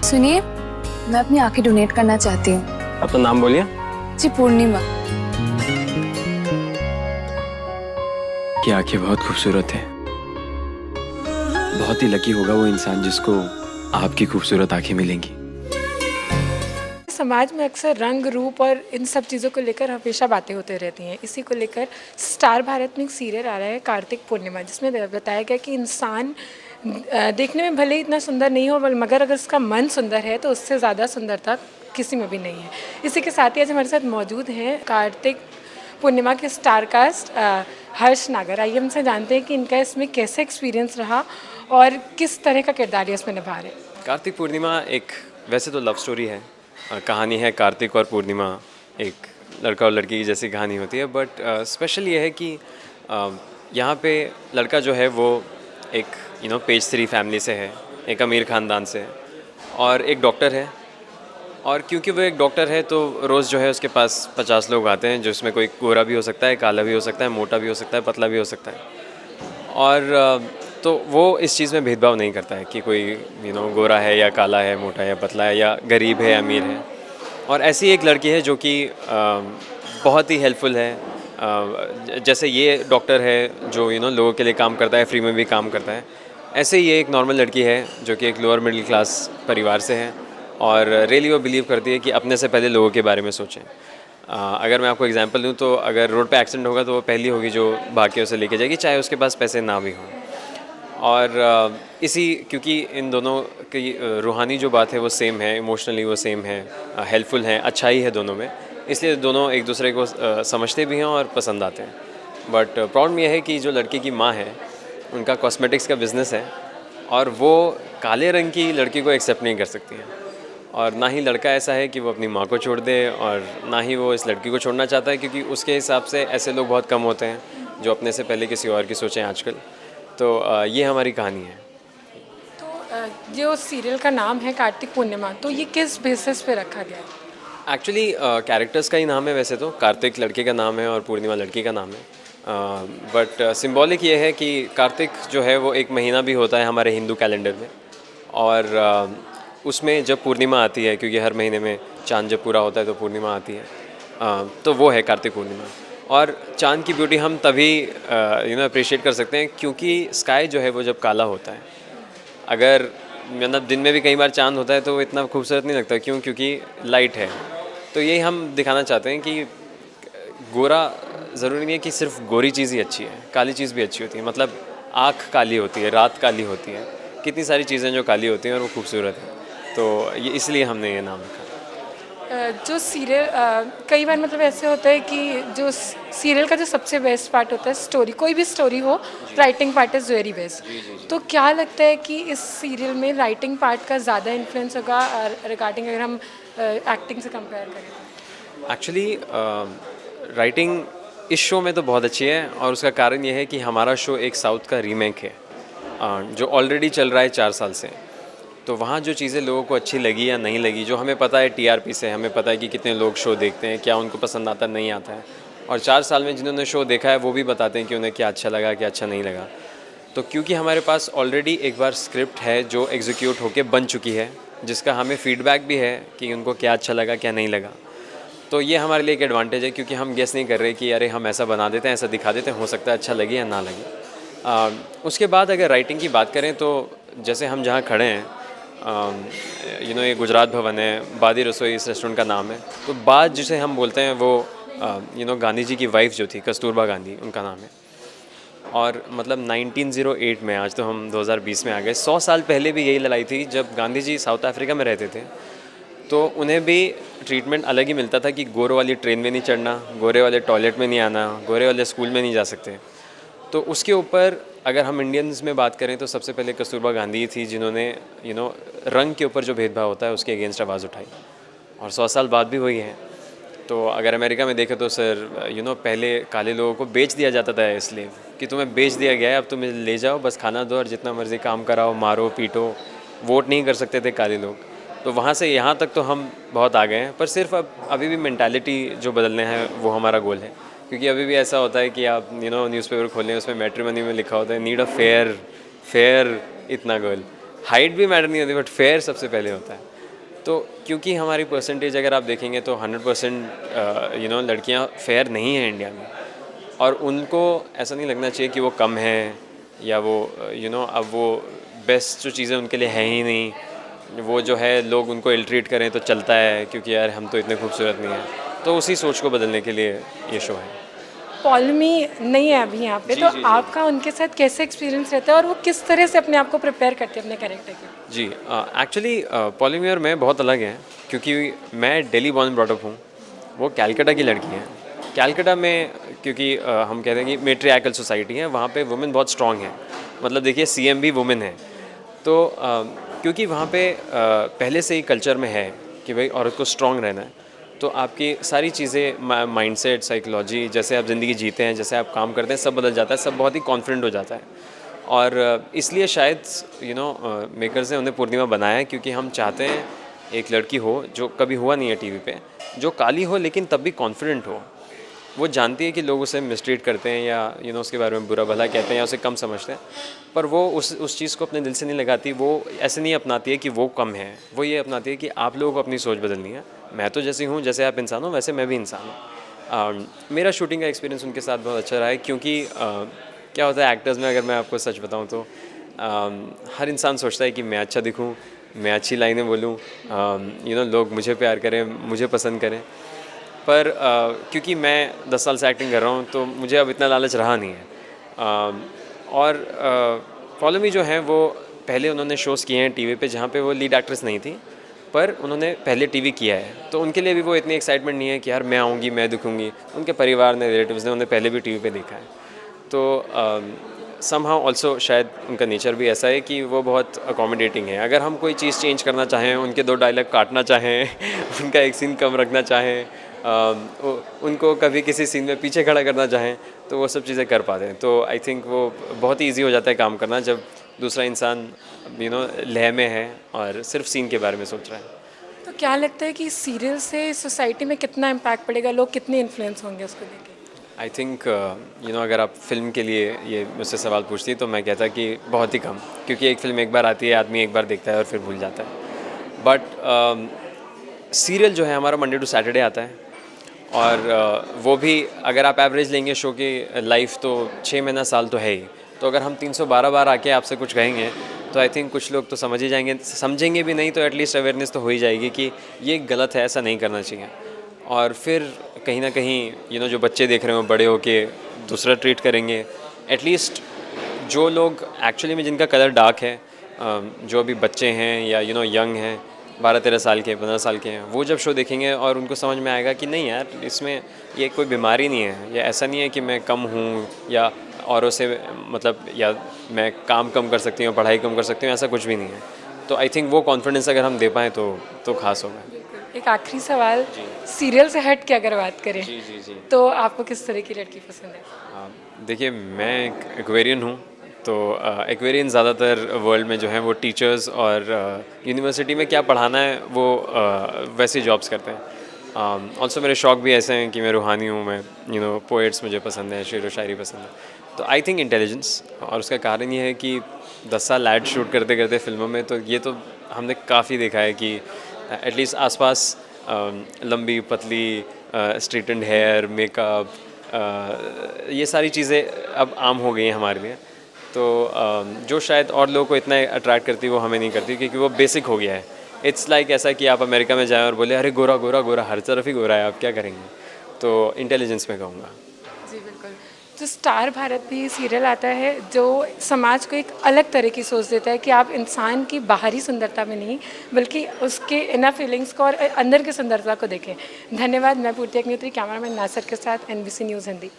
सुनिए, मैं अपनी आंखें डोनेट करना चाहती हूँ। अपना नाम बोलिए। जी, पूर्णिमा। की आंखें बहुत खूबसूरत हैं। बहुत ही लकी होगा वो इंसान जिसको आपकी खूबसूरत आंखें मिलेंगी। समाज में अक्सर रंग रूप और इन सब चीज़ों को लेकर हमेशा बातें होते रहती हैं। इसी को लेकर स्टार भारत में एक सीरियल आ रहा है कार्तिक पूर्णिमा, जिसमें बताया गया कि इंसान देखने में भले ही इतना सुंदर नहीं हो, मगर अगर उसका मन सुंदर है तो उससे ज़्यादा सुंदरता किसी में भी नहीं है। इसी के साथ ही आज हमारे साथ मौजूद हैं कार्तिक पूर्णिमा के स्टार कास्ट हर्ष नागर। आइए हमसे जानते हैं कि इनका इसमें कैसे एक्सपीरियंस रहा और किस तरह का किरदार इसमें निभा रहे हैं। कार्तिक पूर्णिमा एक वैसे तो लव स्टोरी है, कहानी है कार्तिक और पूर्णिमा, एक लड़का और लड़की की जैसी कहानी होती है। बट स्पेशल ये है कि यहाँ पे लड़का जो है वो एक पेज 3 फैमिली से है, एक अमीर ख़ानदान से है और एक डॉक्टर है। और क्योंकि वो एक डॉक्टर है तो रोज़ जो है उसके पास 50 लोग आते हैं, जिसमें कोई गोरा भी हो सकता है, काला भी हो सकता है, मोटा भी हो सकता है, पतला भी हो सकता है। और तो वो इस चीज़ में भेदभाव नहीं करता है कि कोई गोरा है या काला है, मोटा है या पतला है, या गरीब है अमीर है। और ऐसी एक लड़की है जो कि बहुत ही हेल्पफुल है। जैसे ये डॉक्टर है जो लोगों के लिए काम करता है, फ्री में भी काम करता है, ऐसे ही ये एक नॉर्मल लड़की है जो कि एक लोअर मिडिल क्लास परिवार से है और रियली वो बिलीव करती है कि अपने से पहले लोगों के बारे में सोचें। अगर मैं आपको एग्जांपल दूं तो अगर रोड पे एक्सीडेंट होगा तो वो पहली होगी जो भाग के उसे लेके जाएगी, चाहे उसके पास पैसे ना भी हों। और इसी क्योंकि इन दोनों की रूहानी जो बात है वो सेम है, इमोशनली वो सेम है, हेल्पफुल है, अच्छाई है दोनों में, इसलिए दोनों एक दूसरे को समझते भी हैं और पसंद आते हैं। बट प्रॉब्लम यह है कि जो लड़की की माँ है उनका कॉस्मेटिक्स का बिज़नेस है और वो काले रंग की लड़की को एक्सेप्ट नहीं कर सकती हैं। और ना ही लड़का ऐसा है कि वो अपनी माँ को छोड़ दे और ना ही वो इस लड़की को छोड़ना चाहता है, क्योंकि उसके हिसाब से ऐसे लोग बहुत कम होते हैं जो अपने से पहले किसी और की सोचें आजकल। तो ये हमारी कहानी है। तो जो सीरियल का नाम है कार्तिक पूर्णिमा, तो ये किस बेसिस पे रखा गया है? एक्चुअली कैरेक्टर्स का ही नाम है, वैसे तो कार्तिक लड़के का नाम है और पूर्णिमा लड़की का नाम है। बट सिंबॉलिक ये है कि कार्तिक जो है वो एक महीना भी होता है हमारे हिंदू कैलेंडर में, और उसमें जब पूर्णिमा आती है, क्योंकि हर महीने में चांद जब पूरा होता है तो पूर्णिमा आती है, तो वो है कार्तिक पूर्णिमा। और चांद की ब्यूटी हम तभी अप्रिशिएट कर सकते हैं क्योंकि स्काई जो है वो जब काला होता है, अगर मतलब दिन में भी कई बार चांद होता है तो वो इतना खूबसूरत नहीं लगता। क्यों? क्योंकि लाइट है। तो यही हम दिखाना चाहते हैं कि गोरा ज़रूरी नहीं है कि सिर्फ गोरी चीज़ ही अच्छी है, काली चीज़ भी अच्छी होती है। मतलब आँख काली होती है, रात काली होती है, कितनी सारी चीज़ें जो काली होती हैं और वो खूबसूरत है। तो ये इसलिए हमने ये नाम रखा। जो सीरियल कई बार मतलब ऐसे होता है कि जो सीरियल का जो सबसे बेस्ट पार्ट होता है स्टोरी, कोई भी स्टोरी हो, writing part is very best. तो क्या लगता है कि इस सीरियल में राइटिंग पार्ट का ज़्यादा इन्फ्लुएंस होगा रिगार्डिंग अगर हम एक्टिंग से कंपेयर करें? एक्चुअली राइटिंग इस शो में तो बहुत अच्छी है और उसका कारण ये है कि हमारा शो एक साउथ का रीमेक है जो ऑलरेडी चल रहा है 4 साल से। तो वहाँ जो चीज़ें लोगों को अच्छी लगी या नहीं लगी, जो हमें पता है टीआरपी से, हमें पता है कि कितने लोग शो देखते हैं, क्या उनको पसंद आता नहीं आता है, और 4 साल में जिन्होंने शो देखा है वो भी बताते हैं कि उन्हें क्या अच्छा लगा, क्या अच्छा नहीं लगा। तो क्योंकि हमारे पास ऑलरेडी एक बार स्क्रिप्ट है जो एग्जीक्यूट होके बन चुकी है, जिसका हमें फीडबैक भी है कि उनको क्या अच्छा लगा, क्या नहीं लगा, तो ये हमारे लिए एक एडवांटेज है, क्योंकि हम गेस नहीं कर रहे कि अरे हम ऐसा बना देते हैं, ऐसा दिखा देते हैं, हो सकता है अच्छा लगे या ना लगे। उसके बाद अगर राइटिंग की बात करें तो जैसे हम जहाँ खड़े हैं, ये गुजरात भवन है, बादी रसोई इस रेस्टोरेंट का नाम है। तो बाद जिसे हम बोलते हैं वो गांधी जी की वाइफ जो थी कस्तूरबा गांधी, उनका नाम है। और मतलब 1908 में, आज तो हम 2020 में आ गए, 100 साल पहले भी यही लड़ाई थी। जब गांधी जी साउथ अफ्रीका में रहते थे तो उन्हें भी ट्रीटमेंट अलग ही मिलता था कि गोरे वाली ट्रेन में नहीं चढ़ना, गोरे वाले टॉयलेट में नहीं आना, गोरे वाले स्कूल में नहीं जा सकते। तो उसके ऊपर अगर हम इंडियंस में बात करें तो सबसे पहले कस्तूरबा गांधी थी जिन्होंने रंग के ऊपर जो भेदभाव होता है उसके अगेंस्ट आवाज़ उठाई, और 100 साल बाद भी वही है। तो अगर अमेरिका में देखें तो सर पहले काले लोगों को बेच दिया जाता था इसलिए कि तुम्हें बेच दिया गया है, अब तुम्हें ले जाओ, बस खाना दो और जितना मर्जी काम कराओ, मारो पीटो। वोट नहीं कर सकते थे काले लोग। तो वहाँ से यहाँ तक तो हम बहुत आ गए हैं, पर सिर्फ अभी भी मेंटालिटी जो बदलने हैं वो हमारा गोल है। क्योंकि अभी भी ऐसा होता है कि आप न्यूज़पेपर खोलें, उसमें मैट्रिमनी में लिखा होता है नीड अ फेयर इतना गर्ल। हाइट भी मैटर नहीं होती, बट फेयर सबसे पहले होता है। तो क्योंकि हमारी परसेंटेज अगर आप देखेंगे तो 100% लड़कियां फेयर नहीं हैं इंडिया में, और उनको ऐसा नहीं लगना चाहिए कि वो कम है या वो अब वो बेस्ट जो चीज़ें उनके लिए है ही नहीं, वो जो है लोग उनको इल ट्रीट करें तो चलता है क्योंकि यार हम तो इतने खूबसूरत नहीं हैं। तो उसी सोच को बदलने के लिए ये शो है। पॉलमी नहीं है अभी यहाँ पे, तो आपका उनके साथ कैसे एक्सपीरियंस रहता है और वो किस तरह से अपने आप को प्रिपेयर करते हैं अपने कैरेक्टर के? जी, एक्चुअली पॉलीमी और मैं बहुत अलग हैं, क्योंकि मैं दिल्ली बॉर्न ब्रॉटअप हूँ, वो कैलकाटा की लड़की हैं। कैलकाटा में क्योंकि हम कहते हैं कि मेट्रियार्कल सोसाइटी है, वहाँ पे वुमेन बहुत स्ट्रांग है, मतलब देखिए सीएम भी वुमेन है। तो क्योंकि वहाँ पे पहले से ही कल्चर में है कि भाई औरत को स्ट्रांग रहना है, तो आपकी सारी चीज़ें, माइंडसेट, साइकोलॉजी, जैसे आप ज़िंदगी जीते हैं, जैसे आप काम करते हैं, सब बदल जाता है, सब बहुत ही कॉन्फिडेंट हो जाता है। और इसलिए शायद मेकर्स ने उन्हें पूर्णिमा बनाया है, क्योंकि हम चाहते हैं एक लड़की हो जो कभी हुआ नहीं है टीवी पे, जो काली हो लेकिन तब भी कॉन्फिडेंट हो। वो जानती है कि लोग उसे मिसट्रीट करते हैं या उसके बारे में बुरा भला कहते हैं या उसे कम समझते हैं, पर वो उस चीज़ को अपने दिल से नहीं लगाती। वो ऐसे नहीं अपनाती है कि वो कम है, वो ये अपनाती है कि आप लोगों को अपनी सोच बदलनी है। मैं तो जैसी हूँ, जैसे आप इंसान हो वैसे मैं भी इंसान हूँ। मेरा शूटिंग का एक्सपीरियंस उनके साथ बहुत अच्छा रहा है, क्योंकि क्या होता है एक्टर्स में, अगर मैं आपको सच बताऊँ तो हर इंसान सोचता है कि मैं अच्छा दिखूँ, मैं अच्छी लाइनें बोलूँ, लोग मुझे प्यार करें, मुझे पसंद करें। पर क्योंकि मैं 10 साल से एक्टिंग कर रहा हूँ, तो मुझे अब इतना लालच रहा नहीं है। और फॉलो मी जो है वो पहले उन्होंने शोज़ किए हैं टीवी पे जहाँ पे वो लीड एक्ट्रेस नहीं थी, पर उन्होंने पहले टीवी किया है, तो उनके लिए भी वो इतनी एक्साइटमेंट नहीं है कि यार मैं आऊँगी, मैं दिखूँगी। उनके परिवार ने, रिलेटिव्स ने उन्हें पहले भी टीवी पे देखा है। तो समहाउ ऑल्सो शायद उनका नेचर भी ऐसा है कि वो बहुत अकोमोडेटिंग है। अगर हम कोई चीज़ चेंज करना चाहें, उनके 2 डायलॉग काटना चाहें उनका एक सीन कम रखना चाहें, उनको कभी किसी सीन में पीछे खड़ा करना चाहें, तो वो सब चीज़ें कर पाते हैं। तो आई थिंक वो बहुत ही ईजी हो जाता है काम करना, जब दूसरा इंसान लय में है और सिर्फ सीन के बारे में सोच रहा है। तो क्या लगता है कि सीरियल से सोसाइटी में कितना इम्पैक्ट पड़ेगा, लोग कितने इन्फ्लुएंस होंगे उसको लेके? आई थिंक अगर आप फिल्म के लिए ये मुझसे सवाल पूछती तो मैं कहता कि बहुत ही कम, क्योंकि एक फ़िल्म एक बार आती है, आदमी एक बार देखता है और फिर भूल जाता है। बट सीरियल जो है हमारा मंडे टू सैटरडे आता है, और वो भी अगर आप एवरेज लेंगे शो की लाइफ तो 6 महीना साल तो है ही। तो अगर हम 312 बार आके आपसे कुछ कहेंगे तो आई थिंक कुछ लोग तो समझ ही जाएंगे, समझेंगे भी नहीं तो एटलीस्ट अवेयरनेस तो हो ही जाएगी कि ये गलत है, ऐसा नहीं करना चाहिए। और फिर कहीं ना कहीं जो बच्चे देख रहे हो बड़े होके दूसरा ट्रीट करेंगे। एटलीस्ट जो लोग एक्चुअली में जिनका कलर डार्क है, जो अभी बच्चे हैं या यंग हैं, 12-13 साल के, 15 साल के हैं, वो जब शो देखेंगे और उनको समझ में आएगा कि नहीं यार, इसमें ये कोई बीमारी नहीं है, या ऐसा नहीं है कि मैं कम हूँ या औरों से मतलब या मैं काम कम कर सकती हूँ, पढ़ाई कम कर सकती हूँ, ऐसा कुछ भी नहीं है। तो आई थिंक वो कॉन्फिडेंस अगर हम दे पाएँ तो खास होगा। एक आखिरी सवाल, सीरियल से हट के अगर बात करें जी। तो आपको किस तरह की लड़की पसंद है? देखिए, मैं एक एक्वेरियन हूँ, तो एक्वेरियन ज़्यादातर वर्ल्ड में जो है वो टीचर्स और यूनिवर्सिटी में क्या पढ़ाना है वो वैसे जॉब्स करते हैं। ऑल्सो मेरे शौक़ भी ऐसे हैं कि मैं रूहानी हूँ, मैं पोएट्स मुझे पसंद है, शेर व शायरी पसंद है। तो आई थिंक इंटेलिजेंस, और उसका कारण ये है कि 10 साल ऐड शूट करते करते फिल्मों में, तो ये तो हमने काफ़ी देखा है कि एटलीस्ट आसपास लंबी पतली स्ट्रेट एंड हेयर, मेकअप, ये सारी चीज़ें अब आम हो गई हैं हमारे लिए। तो जो शायद और लोगों को इतना अट्रैक्ट करती है वो हमें नहीं करती, क्योंकि वो बेसिक हो गया है। इट्स लाइक ऐसा कि आप अमेरिका में जाएं और बोले अरे गोरा गोरा गोरा, हर तरफ ही गोरा है, आप क्या करेंगे? तो इंटेलिजेंस में कहूँगा। जी बिल्कुल। तो स्टार भारत भी सीरियल आता है जो समाज को एक अलग तरह की सोच देता है कि आप इंसान की बाहरी सुंदरता में नहीं बल्कि उसके इनर फीलिंग्स को और अंदर की सुंदरता को देखें। धन्यवाद। मैं पूर्ति अग्निहोत्री, कैमरामैन नासिर के साथ NBC न्यूज़ हिंदी।